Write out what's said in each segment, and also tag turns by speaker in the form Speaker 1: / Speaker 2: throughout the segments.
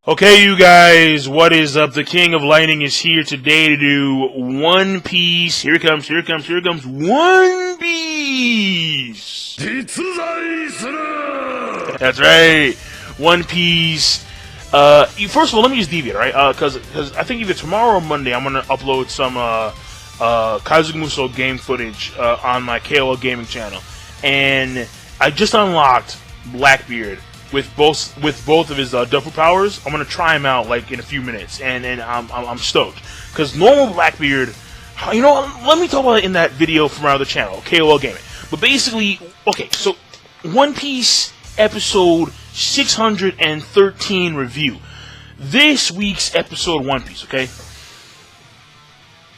Speaker 1: Okay, you guys, what is up? The King of Lightning is here today to do One Piece. Here it comes, here it comes, here it comes. One Piece! That's right. One Piece. First of all, let me just deviate, right? Because I think either tomorrow or Monday I'm going to upload some Kazuki game footage on my KOL gaming channel. And I just unlocked Blackbeard with both of his Duffel powers. I'm gonna try him out like in a few minutes, and I'm stoked because normal Blackbeard, you know, let me talk about it in that video from our other channel, KOL Gaming. But basically, okay, so One Piece episode 613 review. This week's episode One Piece, okay?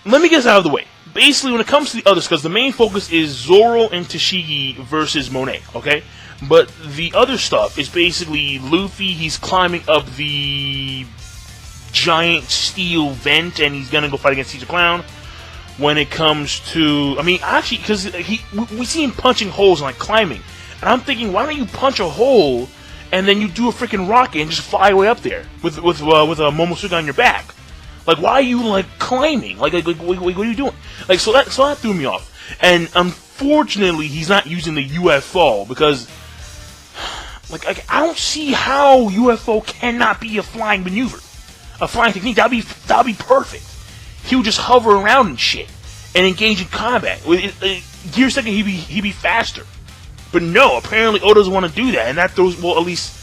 Speaker 1: Let me get this out of the way. Basically, when it comes to the others, because the main focus is Zoro and Tashigi versus Monet, okay? But the other stuff is basically Luffy, he's climbing up the giant steel vent, and he's gonna go fight against Caesar Clown. When it comes to, I mean, actually, because we see him punching holes and like climbing, and I'm thinking, why don't you punch a hole and then you do a freaking rocket and just fly way up there with a Momosuke on your back? Like, why are you like climbing? Like what are you doing? Like, so that threw me off. And unfortunately, he's not using the UFO because, like I don't see how UFO cannot be a flying maneuver, a flying technique. That'd be perfect. He would just hover around and shit and engage in combat. Gear second, he'd be faster. But no, apparently Oda doesn't want to do that, and that throws, well, at least,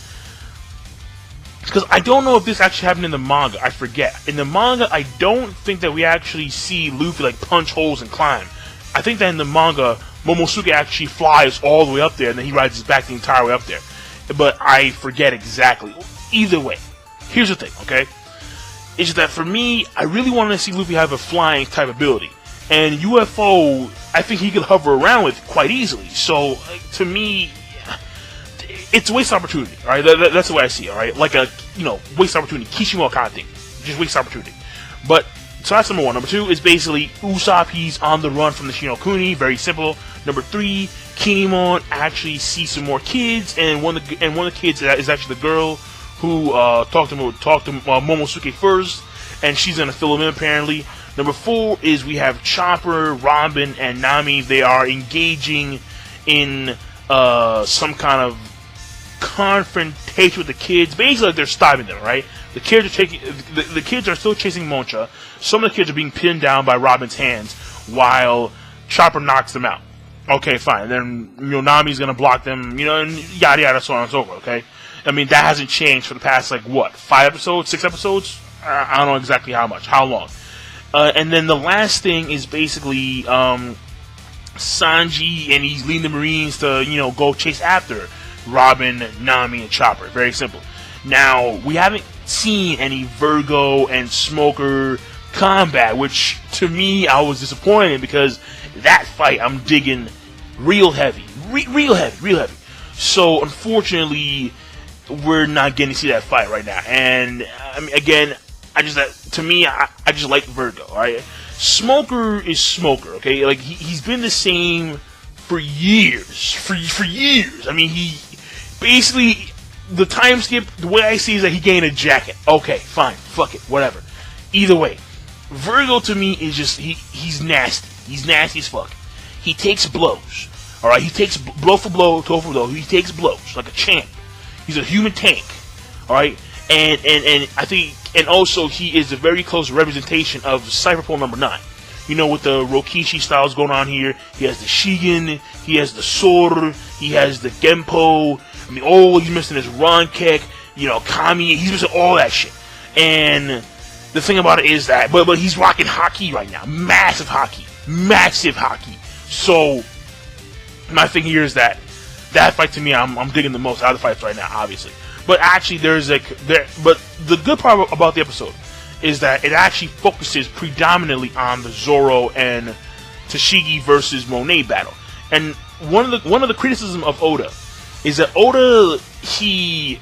Speaker 1: because I don't know if this actually happened in the manga. I forget. In the manga, I don't think that we actually see Luffy like punch holes and climb. I think that in the manga, Momosuke actually flies all the way up there, and then he rides his back the entire way up there. But I forget exactly. Either way, here's the thing, okay? It's that for me, I really wanted to see Luffy have a flying type ability. And UFO, I think he could hover around with quite easily. So, to me, it's a waste opportunity, alright? That's the way I see it, alright? Like a, waste opportunity. Kishimoto kind of thing. Just waste opportunity. But, so that's number one. Number two is basically Usopp, he's on the run from the Shinokuni. Very simple. Number three, Kinemon actually sees some more kids, and one of the kids is actually the girl who talked to Momosuke first, and she's gonna fill him in apparently. Number four is we have Chopper, Robin, and Nami. They are engaging in some kind of confrontation with the kids. Basically, like they're stopping them, right? The kids are still chasing Moncha. Some of the kids are being pinned down by Robin's hands while Chopper knocks them out. Okay, fine. And then, Nami's gonna block them, and yada yada, so on and so forth, okay? I mean, that hasn't changed for the past, 5 episodes, 6 episodes? I don't know exactly how long. And then the last thing is basically, Sanji, and he's leading the Marines to, go chase after Robin, Nami, and Chopper. Very simple. Now, we haven't seen any Virgo and Smoker combat, which, to me, I was disappointed in because that fight, I'm digging real heavy. Real heavy. So, unfortunately, we're not getting to see that fight right now. And, I mean, again, I just like Virgo, alright? Smoker is Smoker, okay? Like, he's been the same for years. For years. I mean, he basically, the time skip, the way I see it is that he gained a jacket. Okay, fine, fuck it, whatever. Either way, Virgo to me is just, he's nasty. He's nasty as fuck. He takes blows, alright? He takes blow for blow, toe for blow. He takes blows like a champ. He's a human tank, alright? And I think, and also he is a very close representation of Cypherpole number 9. With the Rokishi styles going on here. He has the Shigen, he has the Sword, he has the Genpo. I mean, all he's missing is Rankek, Kami. He's missing all that shit. And the thing about it is that, but he's rocking Haki right now. Massive Haki. So, my thing here is that fight to me, I'm digging the most out of the fights right now, obviously. But actually, but the good part about the episode is that it actually focuses predominantly on the Zoro and Tashigi versus Monet battle. And one of the criticisms of Oda is that Oda, he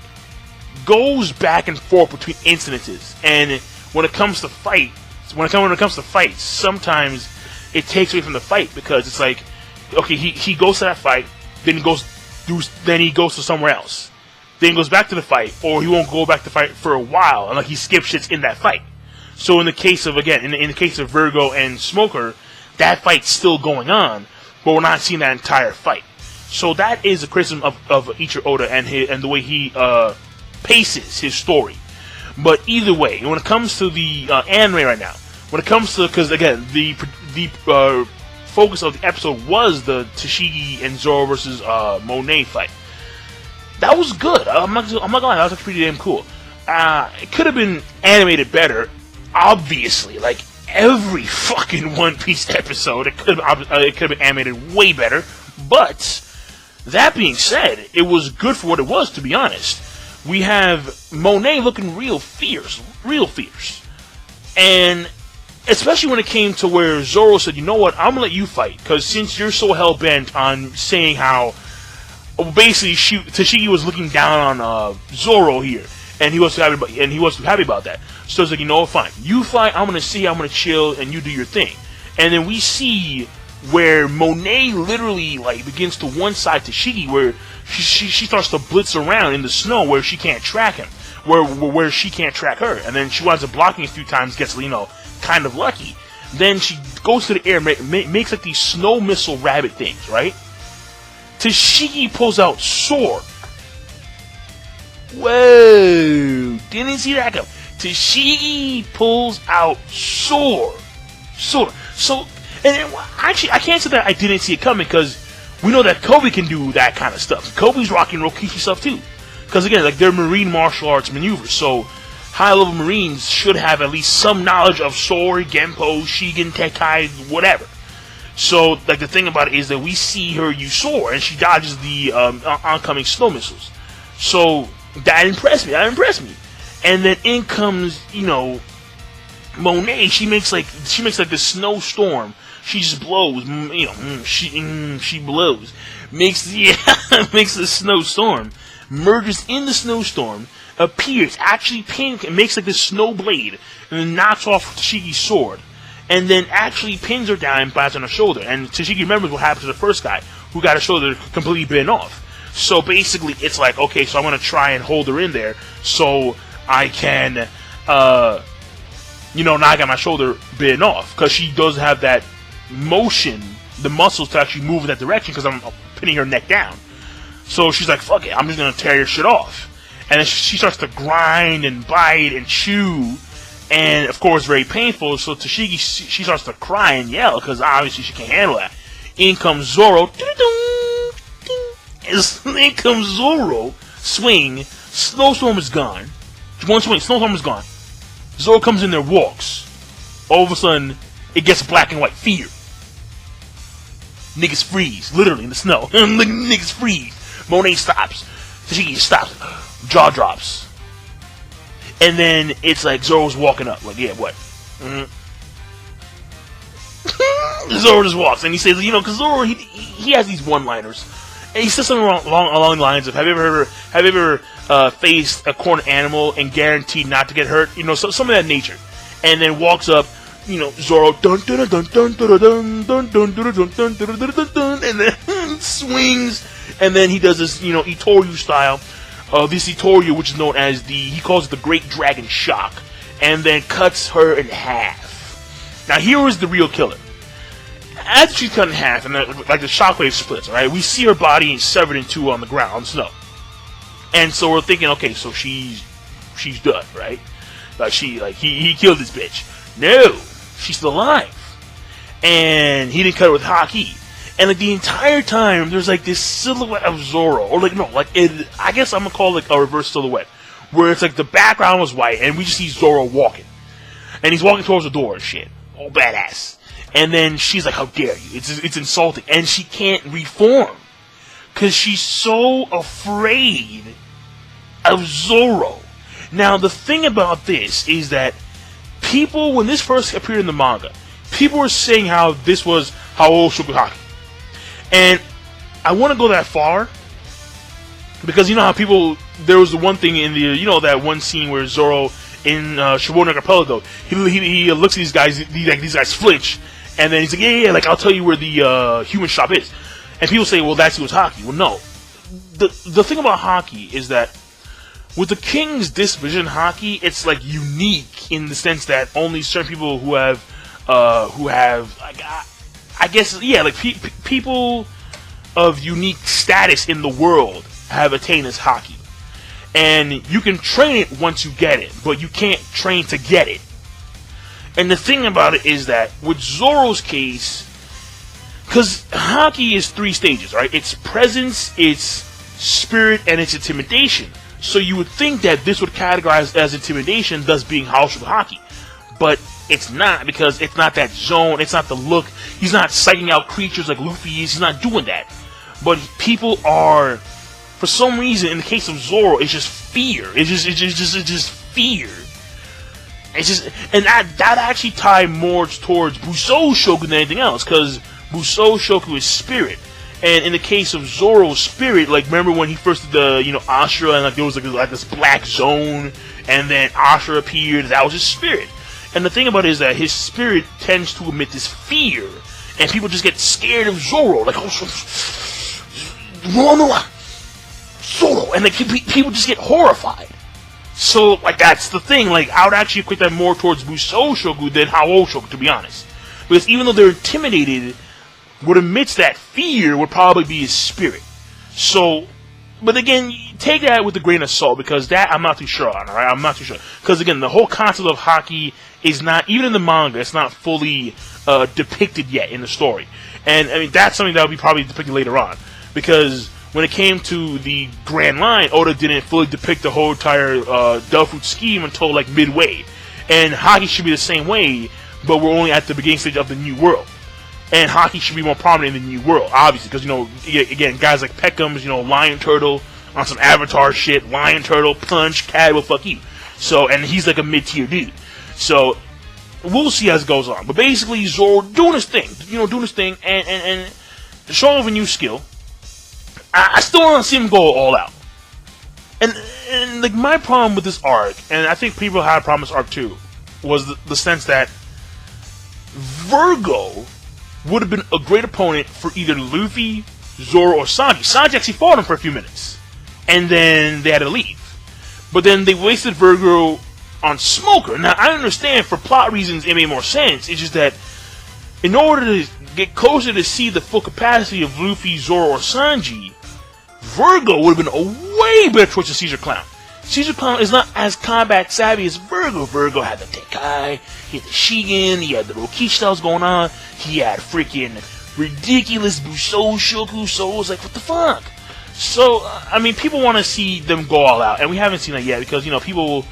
Speaker 1: goes back and forth between incidences, and when it comes to fights, sometimes it takes away from the fight because it's like, okay, he goes to that fight, then he goes to somewhere else. then goes back to the fight, or he won't go back to fight for a while, and like he skips shits in that fight. So in the case of, again, in the case of Virgo and Smoker, that fight's still going on, but we're not seeing that entire fight. So that is a criticism of Ichiro Oda and the way he paces his story. But either way, when it comes to the anime right now, when it comes to, because again, the focus of the episode was the Tashigi and Zoro versus Monet fight. That was good. I'm not gonna lie, that was actually pretty damn cool. It could have been animated better, obviously. Like every fucking One Piece episode, it could have been animated way better. But that being said, it was good for what it was. To be honest, we have Monet looking real fierce, and especially when it came to where Zoro said, "You know what? I'm gonna let you fight, because since you're so hell bent on saying how." Basically, Tashigi was looking down on Zoro here, and he was happy about that. So it's like, you know what, fine, you fight. I'm gonna chill, and you do your thing. And then we see where Monet literally like begins to one-side Tashigi, where she starts to blitz around in the snow where she can't track him, where she can't track her, and then she winds up blocking a few times, gets kind of lucky. Then she goes to the air, makes like these snow missile rabbit things, right? Tashigi pulls out sword. Whoa! Didn't see that come. Tashigi pulls out sword. So, and then, actually, I can't say that I didn't see it coming, because we know that Kobe can do that kind of stuff. Kobe's rocking Rokishi stuff too. Because again, like, they're marine martial arts maneuvers, so high-level marines should have at least some knowledge of sword, genpo, shigen, tekkai, whatever. So, like, the thing about it is that we see her use sword, and she dodges the oncoming snow missiles. So, that impressed me. And then in comes, Monet. She makes like this snowstorm. She just blows, she blows. Makes the snowstorm. Merges in the snowstorm. Appears, actually makes like this snow blade, and then knocks off Tashigi's sword. And then actually pins her down and bites on her shoulder. And Tashigi remembers what happened to the first guy, who got her shoulder completely bitten off. So basically, it's like, okay, so I'm going to try and hold her in there, so I can, now I got my shoulder bitten off. Because she does have that motion, the muscles to actually move in that direction, because I'm pinning her neck down. So she's like, fuck it, I'm just going to tear your shit off. And then she starts to grind and bite and chew. And, of course, very painful, so Tashigi, she starts to cry and yell, because obviously she can't handle that. In comes Zoro. In comes Zoro. Swing. Snowstorm is gone. One swing, snowstorm is gone. Zoro comes in there, walks. All of a sudden, it gets black and white. Fear. Niggas freeze. Literally, in the snow. Niggas freeze. Monet stops. Tashigi stops. Jaw drops. And then it's like Zoro's walking up. Like, yeah, what? Mm-hmm. Zoro just walks. And he says, because Zoro, he has these one-liners. And he says something along the lines of, have you ever faced a cornered animal and guaranteed not to get hurt? Some of that nature. And then walks up, Zoro, dun dun dun dun dun dun dun dun dun dun dun dun dun, and then swings. And then he does this, Itoryu style. This Itoryu, which is known as he calls it the Great Dragon Shock, and then cuts her in half. Now here is the real killer. After she's cut in half, and the shockwave splits, alright, we see her body severed in two on the ground, on the snow. And so we're thinking, okay, so she's done, right? He killed this bitch. No, she's still alive. And he didn't cut her with haki. And the entire time, there's this silhouette of Zoro, or I guess I'm gonna call it a reverse silhouette, where it's the background was white, and we just see Zoro walking, and he's walking towards the door and shit, all badass. And then she's like, "How dare you? It's insulting," and she can't reform, cause she's so afraid of Zoro. Now, the thing about this is that people, when this first appeared in the manga, people were saying how this was Hao Shokugaki. And I want to go that far, because how people, there was the one thing in the, that one scene where Zoro in Shibuya Archipelago, he looks at these guys, these guys flinch, and then he's like, yeah, I'll tell you where the human shop is. And people say, well, that's Haki. Well, no. The thing about Haki is that With the King's disposition hockey, it's like unique in the sense that only certain people who have like, I guess, yeah, like people of unique status in the world have attained this hockey. And you can train it once you get it, but you can't train to get it. And the thing about it is that with Zoro's case, because hockey is 3 stages, right? It's presence, it's spirit, and it's intimidation. So you would think that this would categorize as intimidation, thus being house with hockey. But it's not, because it's not that zone, it's not the look. He's not psyching out creatures like Luffy is, he's not doing that. But people are, for some reason, in the case of Zoro, it's just fear. It's just fear. It's just, and that actually tied more towards Busou Shoku than anything else, because Busou Shoku is spirit. And in the case of Zoro's spirit, like, remember when he first did the, Ashura, and like there was like this black zone, and then Ashura appeared, that was his spirit. And the thing about it is that his spirit tends to emit this fear, and people just get scared of Zoro, like, oh, Zoro, and like people just get horrified. So, like, that's the thing. Like, I would actually equate that more towards Busou Shoku than Hao Shoku, to be honest. Because even though they're intimidated, what emits that fear would probably be his spirit. So, but again, take that with a grain of salt, because that I'm not too sure on, alright? I'm not too sure. Because again, the whole concept of hockey is not, even in the manga, it's not fully depicted yet in the story. And, I mean, that's something that will be probably depicted later on. Because when it came to the Grand Line, Oda didn't fully depict the whole entire Delphoot scheme until like midway. And hockey should be the same way, but we're only at the beginning stage of the New World. And hockey should be more prominent in the New World, obviously, because, again, guys like Peckham's, Lion Turtle, on some Avatar shit, Lion Turtle, Punch, Cad will fuck you. So, and he's like a mid-tier dude. So, we'll see as it goes on. But basically, Zoro doing his thing, and showing off a new skill. I still want to see him go all out. And like, my problem with this arc, and I think people had a problem with this arc too, was the sense that Virgo would have been a great opponent for either Luffy, Zoro, or Sanji. Sanji actually fought him for a few minutes, and then they had to leave. But then they wasted Virgo on Smoker. Now, I understand for plot reasons it made more sense. It's just that in order to get closer to see the full capacity of Luffy, Zoro, or Sanji, Virgo would have been a way better choice than Caesar Clown. Caesar Clown is not as combat savvy as Virgo. Virgo had the Tekai, he had the Shigen, he had the Rokichi styles going on, he had freaking ridiculous Busou Shoku, so it was like, what the fuck? So, I mean, people want to see them go all out, and we haven't seen that yet, because, people,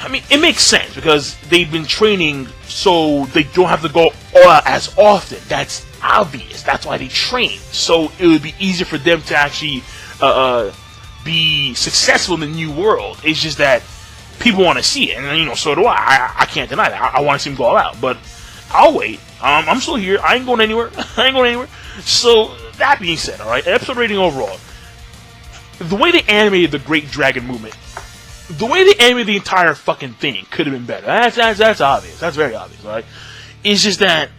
Speaker 1: I mean, it makes sense, because they've been training so they don't have to go all out as often. That's obvious. That's why they train. So it would be easier for them to actually be successful in the New World. It's just that people want to see it, and so do I. I can't deny that. I want to see them go all out, but I'll wait. I'm still here. I ain't going anywhere. So that being said, all right. Episode rating overall. The way they animated the Great Dragon movement, the way they animated the entire fucking thing could have been better. That's obvious. That's very obvious, all right. It's just that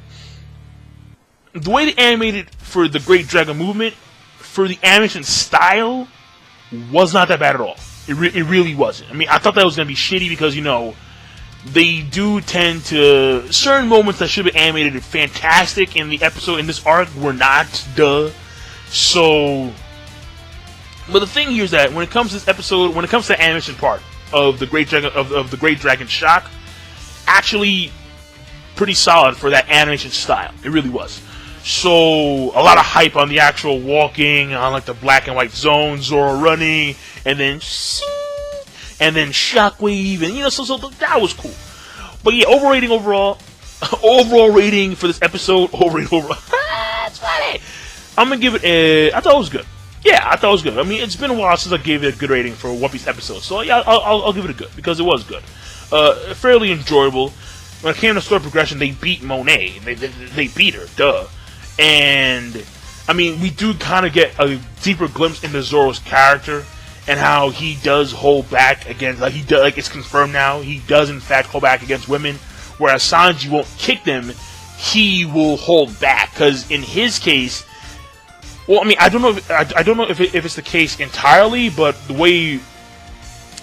Speaker 1: the way they animated for the Great Dragon movement, for the animation style, was not that bad at all. It really wasn't. I mean, I thought that was going to be shitty because, they do tend to, certain moments that should have been animated fantastic in the episode, in this arc, were not, So, but the thing here is that when it comes to this episode, when it comes to the animation part of the Great Dragon, of the Great Dragon Shock, actually pretty solid for that animation style. It really was. So, a lot of hype on the actual walking, on like the black and white zone, Zoro running, and then Shockwave, and so that was cool. But yeah, overall rating for this episode, overall, that's funny. I'm gonna give it I thought it was good. Yeah, I thought it was good. I mean, it's been a while since I gave it a good rating for a One Piece episode, so yeah, I'll give it a good, because it was good. Fairly enjoyable. When it came to story progression, they beat Monet. They beat her, duh. And, I mean, we do kind of get a deeper glimpse into Zoro's character and how he does hold back against, like it's confirmed now, he does in fact hold back against women, whereas Sanji won't kick them, he will hold back, because in his case, well, I mean, I don't know if it's the case entirely, but the way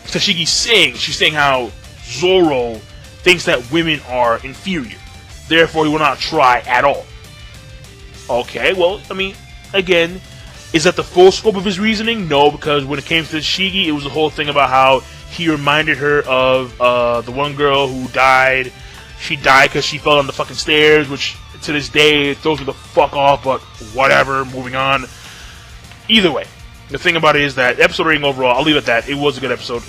Speaker 1: Tashigi's saying. She's saying how Zoro thinks that women are inferior. Therefore, he will not try at all. Okay, well, I mean, again, is that the full scope of his reasoning? No, because when it came to Tashigi, it was the whole thing about how he reminded her of the one girl who died. She died because she fell on the fucking stairs, which to this day throws me the fuck off, but whatever, moving on. Either way, the thing about it is that episode rating overall, I'll leave it at that. It was a good episode.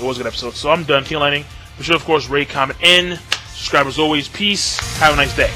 Speaker 1: So I'm done. King Lightning. Be sure, of course, rate, comment, and subscribe as always. Peace. Have a nice day.